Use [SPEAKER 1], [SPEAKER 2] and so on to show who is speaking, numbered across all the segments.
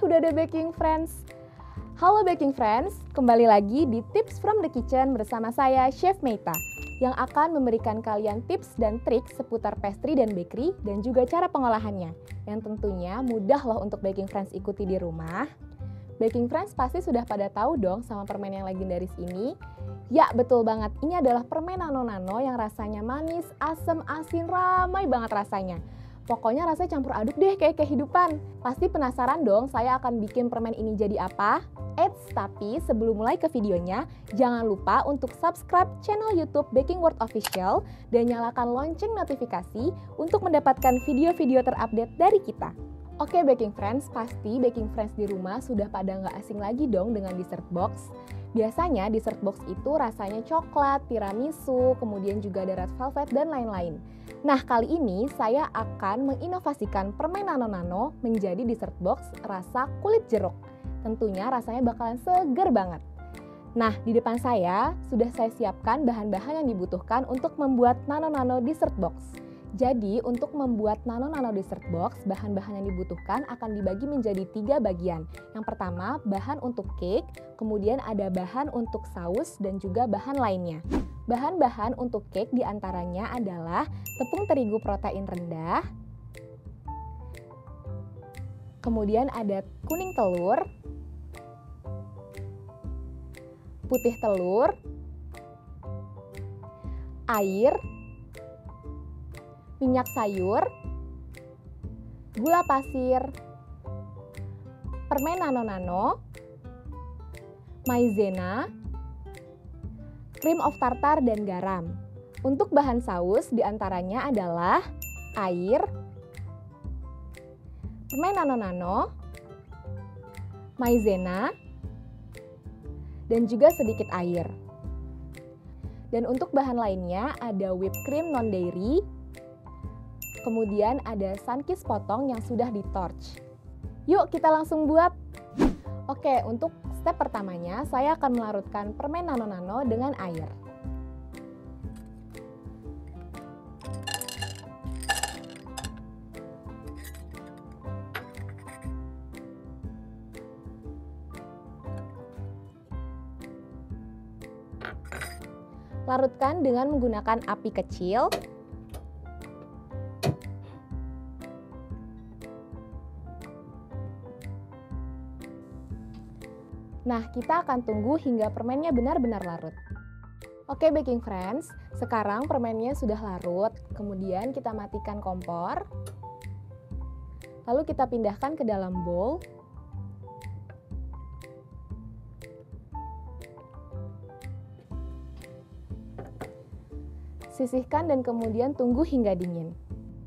[SPEAKER 1] udah ada Baking Friends. Halo Baking Friends, kembali lagi di Tips from the Kitchen bersama saya Chef Meita yang akan memberikan kalian tips dan trik seputar pastry dan bakery dan juga cara pengolahannya yang tentunya mudah loh untuk Baking Friends ikuti di rumah. Baking Friends pasti sudah pada tahu dong sama permen yang legendaris ini. Ya betul banget, ini adalah permen nano-nano yang rasanya manis, asam, asin, ramai banget rasanya. Pokoknya rasanya campur aduk deh kayak kehidupan. Pasti penasaran dong saya akan bikin permen ini jadi apa? Eits, tapi sebelum mulai ke videonya, jangan lupa untuk subscribe channel YouTube Baking World Official dan nyalakan lonceng notifikasi untuk mendapatkan video-video terupdate dari kita. Oke Baking Friends, pasti Baking Friends di rumah sudah pada nggak asing lagi dong dengan dessert box. Biasanya dessert box itu rasanya coklat, tiramisu, kemudian juga ada red velvet dan lain-lain. Nah kali ini saya akan menginovasikan permen nano-nano menjadi dessert box rasa kulit jeruk. Tentunya rasanya bakalan seger banget. Nah di depan saya sudah saya siapkan bahan-bahan yang dibutuhkan untuk membuat nano-nano dessert box. Jadi untuk membuat nano-nano dessert box, bahan-bahan yang dibutuhkan akan dibagi menjadi 3 bagian. Yang pertama, bahan untuk cake, kemudian ada bahan untuk saus dan juga bahan lainnya. Bahan-bahan untuk cake diantaranya adalah tepung terigu protein rendah, kemudian ada kuning telur, putih telur, air, minyak sayur, gula pasir, permen nano-nano, maizena, cream of tartar, dan garam. Untuk bahan saus diantaranya adalah air, permen nano-nano, maizena, dan juga sedikit air. Dan untuk bahan lainnya ada whipped cream non-dairy, kemudian ada sunkist potong yang sudah di-torch. Yuk kita langsung buat. Oke, untuk step pertamanya saya akan melarutkan permen nano-nano dengan air. Larutkan dengan menggunakan api kecil. Nah, kita akan tunggu hingga permennya benar-benar larut. Oke Baking Friends, sekarang permennya sudah larut, kemudian kita matikan kompor. Lalu kita pindahkan ke dalam bowl. Sisihkan dan kemudian tunggu hingga dingin.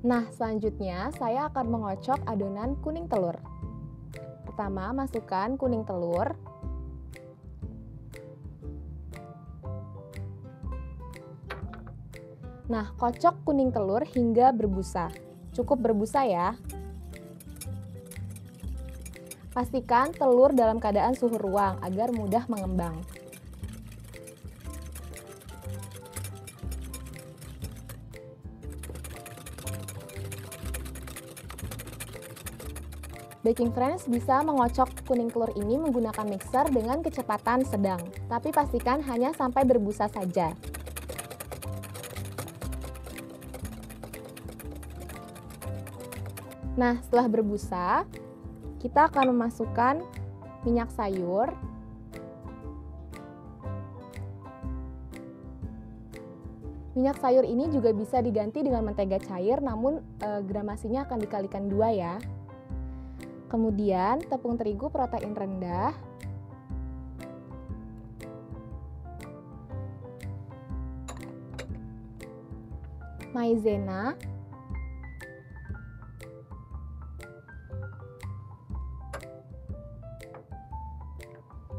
[SPEAKER 1] Nah, selanjutnya saya akan mengocok adonan kuning telur. Pertama, masukkan kuning telur. Nah, kocok kuning telur hingga berbusa. Cukup berbusa ya. Pastikan telur dalam keadaan suhu ruang agar mudah mengembang. Baking Friends bisa mengocok kuning telur ini menggunakan mixer dengan kecepatan sedang, tapi pastikan hanya sampai berbusa saja. Nah, setelah berbusa, kita akan memasukkan minyak sayur, minyak sayur ini juga bisa diganti dengan mentega cair, namun gramasinya akan dikalikan 2 ya. Kemudian tepung terigu protein rendah, maizena,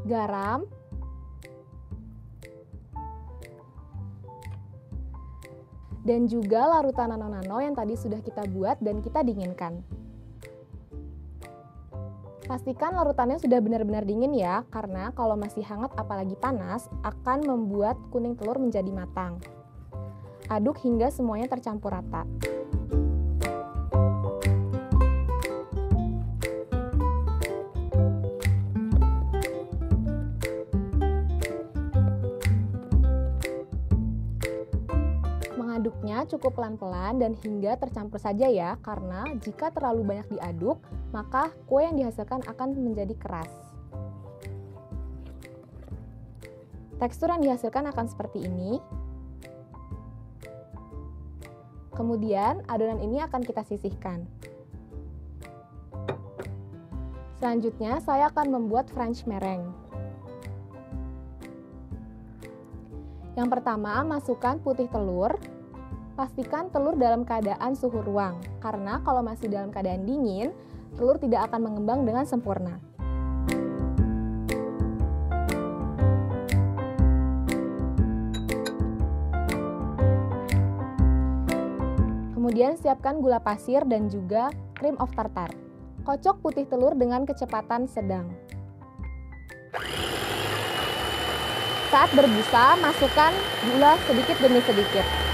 [SPEAKER 1] garam, dan juga larutan nano-nano yang tadi sudah kita buat dan kita dinginkan. Pastikan larutannya sudah benar-benar dingin ya, karena kalau masih hangat apalagi panas akan membuat kuning telur menjadi matang. Aduk hingga semuanya tercampur rata. Mengaduknya cukup pelan-pelan dan hingga tercampur saja ya, karena jika terlalu banyak diaduk, maka kue yang dihasilkan akan menjadi keras. Tekstur yang dihasilkan akan seperti ini. Kemudian adonan ini akan kita sisihkan. Selanjutnya saya akan membuat French meringue. Yang pertama, masukkan putih telur. Pastikan telur dalam keadaan suhu ruang, karena kalau masih dalam keadaan dingin, telur tidak akan mengembang dengan sempurna. Kemudian siapkan gula pasir dan juga cream of tartar. Kocok putih telur dengan kecepatan sedang. Saat berbusa, masukkan gula sedikit demi sedikit.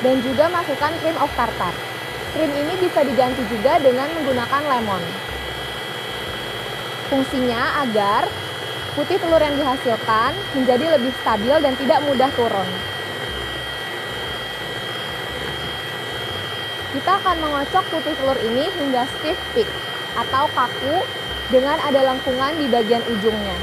[SPEAKER 1] Dan juga masukkan cream of tartar. Krim ini bisa diganti juga dengan menggunakan lemon. Fungsinya agar putih telur yang dihasilkan menjadi lebih stabil dan tidak mudah turun. Kita akan mengocok putih telur ini hingga stiff peak atau kaku dengan ada lengkungan di bagian ujungnya.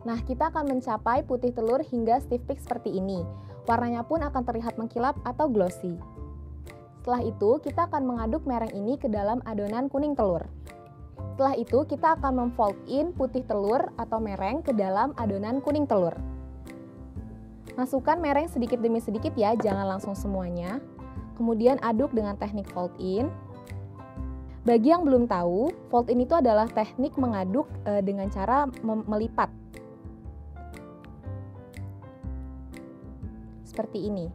[SPEAKER 1] Nah, kita akan mencapai putih telur hingga stiff peak seperti ini. Warnanya pun akan terlihat mengkilap atau glossy. Setelah itu, kita akan mengaduk meringue ini ke dalam adonan kuning telur. Setelah itu, kita akan memfold in putih telur atau meringue ke dalam adonan kuning telur. Masukkan meringue sedikit demi sedikit ya, jangan langsung semuanya. Kemudian aduk dengan teknik fold in. Bagi yang belum tahu, fold in itu adalah teknik mengaduk dengan cara melipat. Seperti ini.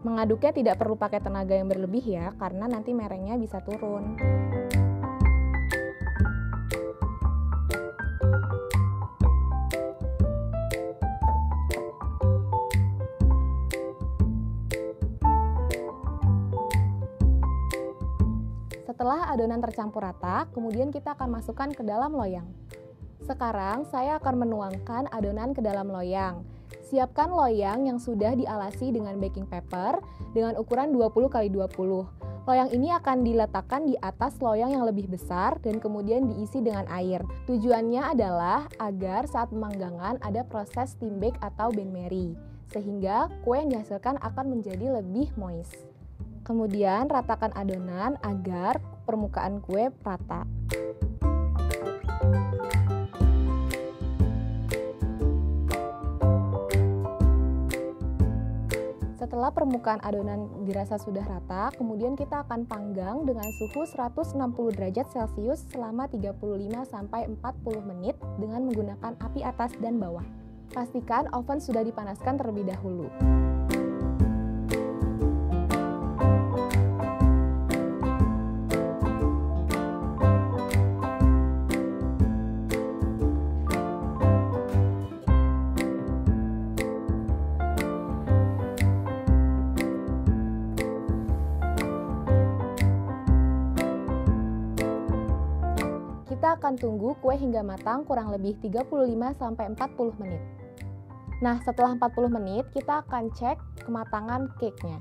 [SPEAKER 1] Mengaduknya tidak perlu pakai tenaga yang berlebih ya, karena nanti meringuenya bisa turun. Setelah adonan tercampur rata, kemudian kita akan masukkan ke dalam loyang. Sekarang saya akan menuangkan adonan ke dalam loyang. Siapkan loyang yang sudah dialasi dengan baking paper dengan ukuran 20x20. Loyang ini akan diletakkan di atas loyang yang lebih besar dan kemudian diisi dengan air. Tujuannya adalah agar saat pemanggangan ada proses steam bake atau bain-marie, sehingga kue yang dihasilkan akan menjadi lebih moist. Kemudian ratakan adonan agar permukaan kue rata. Setelah permukaan adonan dirasa sudah rata, kemudian kita akan panggang dengan suhu 160 derajat Celcius selama 35-40 menit dengan menggunakan api atas dan bawah. Pastikan oven sudah dipanaskan terlebih dahulu. Kita akan tunggu kue hingga matang kurang lebih 35-40 menit. Nah, setelah 40 menit, kita akan cek kematangan cake-nya.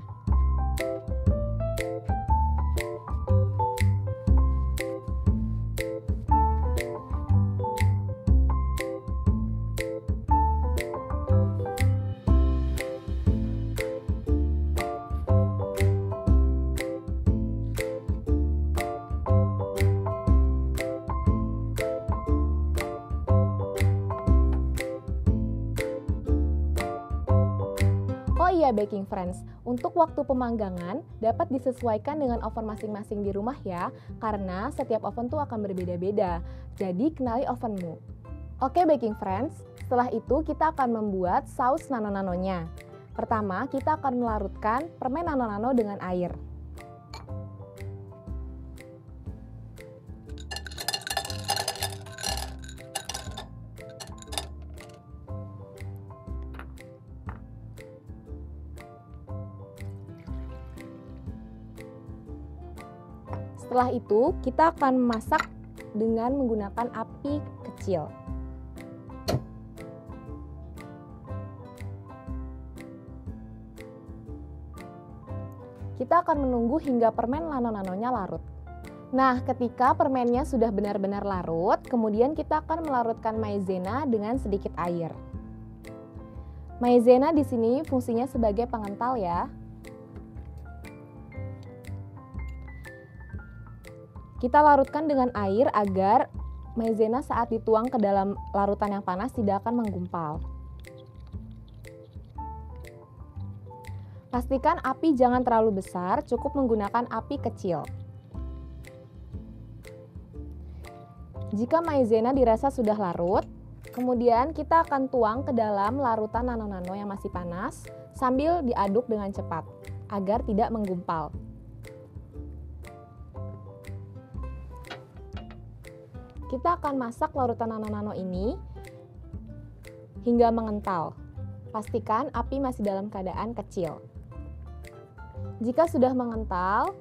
[SPEAKER 1] Oh iya baking friends, untuk waktu pemanggangan dapat disesuaikan dengan oven masing-masing di rumah ya, karena setiap oven tuh akan berbeda-beda, jadi kenali ovenmu. Oke baking friends, setelah itu kita akan membuat saus nano-nanonya. Pertama, kita akan melarutkan permen nano-nano dengan air. Setelah itu, kita akan memasak dengan menggunakan api kecil. Kita akan menunggu hingga permen nano-nanonya larut. Nah, ketika permennya sudah benar-benar larut, kemudian kita akan melarutkan maizena dengan sedikit air. Maizena di sini fungsinya sebagai pengental ya. Kita larutkan dengan air agar maizena saat dituang ke dalam larutan yang panas tidak akan menggumpal. Pastikan api jangan terlalu besar, cukup menggunakan api kecil. Jika maizena dirasa sudah larut, kemudian kita akan tuang ke dalam larutan nano-nano yang masih panas sambil diaduk dengan cepat agar tidak menggumpal. Kita akan masak larutan nano-nano ini hingga mengental. Pastikan api masih dalam keadaan kecil. Jika sudah mengental,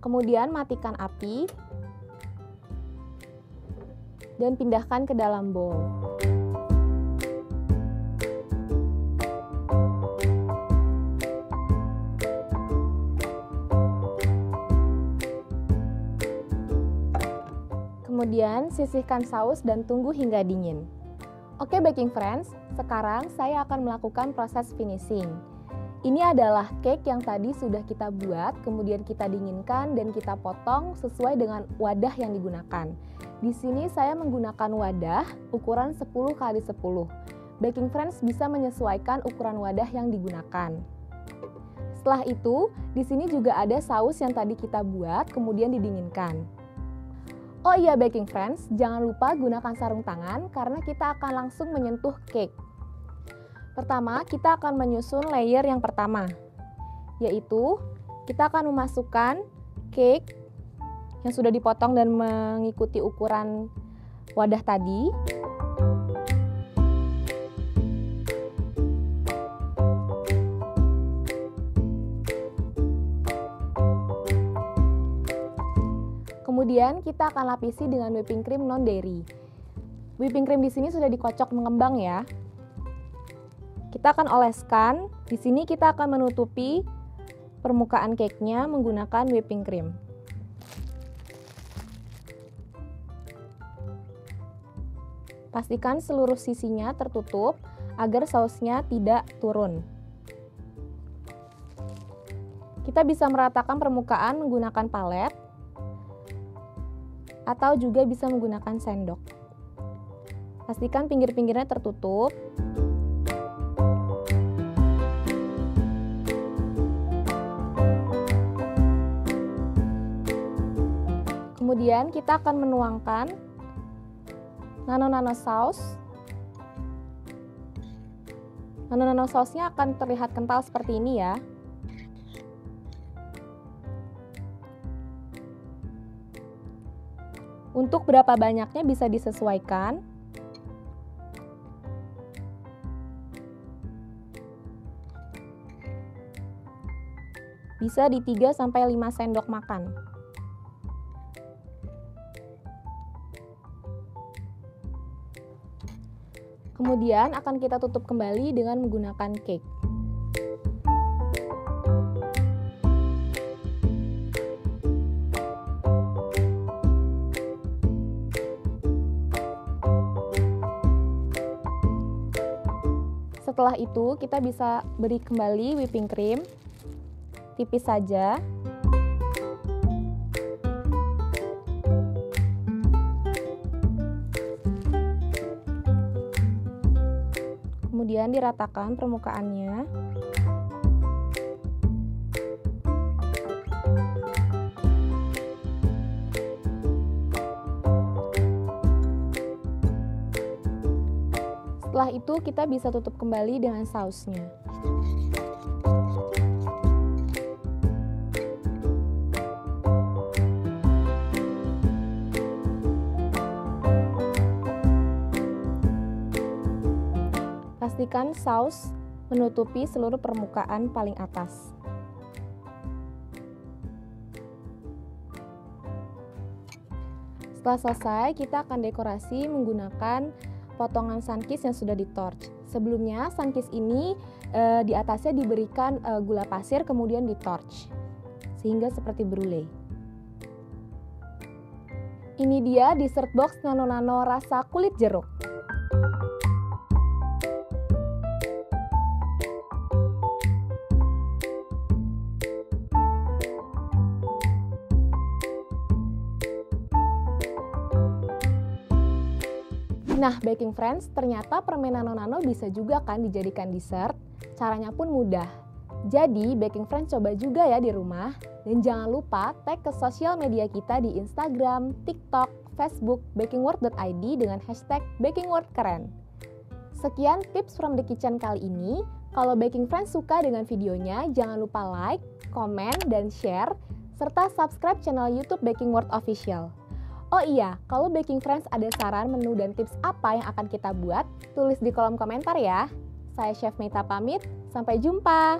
[SPEAKER 1] kemudian matikan api dan pindahkan ke dalam bowl. Kemudian sisihkan saus dan tunggu hingga dingin. Oke baking friends, sekarang saya akan melakukan proses finishing. Ini adalah cake yang tadi sudah kita buat, kemudian kita dinginkan dan kita potong sesuai dengan wadah yang digunakan. Di sini saya menggunakan wadah ukuran 10 x 10. Baking friends bisa menyesuaikan ukuran wadah yang digunakan. Setelah itu, di sini juga ada saus yang tadi kita buat, kemudian didinginkan. Oh iya baking friends, jangan lupa gunakan sarung tangan karena kita akan langsung menyentuh cake. Pertama, kita akan menyusun layer yang pertama, yaitu kita akan memasukkan cake yang sudah dipotong dan mengikuti ukuran wadah tadi. Kemudian kita akan lapisi dengan whipping cream non dairy. Whipping cream di sini sudah dikocok mengembang ya. Kita akan oleskan. Di sini kita akan menutupi permukaan cake-nya menggunakan whipping cream. Pastikan seluruh sisinya tertutup agar sausnya tidak turun. Kita bisa meratakan permukaan menggunakan palet atau juga bisa menggunakan sendok. Pastikan pinggir-pinggirnya tertutup. Kemudian kita akan menuangkan nano-nano saus. Nano-nano sausnya akan terlihat kental seperti ini ya. Untuk berapa banyaknya bisa disesuaikan. Bisa di 3-5 sendok makan. Kemudian akan kita tutup kembali dengan menggunakan cake. Setelah itu kita bisa beri kembali whipping cream, tipis saja. Kemudian diratakan permukaannya. Setelah itu kita bisa tutup kembali dengan sausnya. Pastikan saus menutupi seluruh permukaan paling atas. Setelah selesai, kita akan dekorasi menggunakan potongan sunkist yang sudah di-torch. Sebelumnya, sunkist ini di atasnya diberikan gula pasir kemudian di-torch sehingga seperti brulee. Ini dia dessert box nano-nano rasa kulit jeruk. Nah, baking friends, ternyata permen nano-nano bisa juga kan dijadikan dessert. Caranya pun mudah. Jadi, baking friends coba juga ya di rumah. Dan jangan lupa tag ke sosial media kita di Instagram, TikTok, Facebook, bakingworld.id dengan hashtag bakingworldkeren. Sekian tips from the kitchen kali ini. Kalau baking friends suka dengan videonya, jangan lupa like, komen, dan share, serta subscribe channel YouTube Baking World Official. Oh iya, kalau Baking Friends ada saran menu dan tips apa yang akan kita buat, tulis di kolom komentar ya. Saya Chef Meita pamit, sampai jumpa!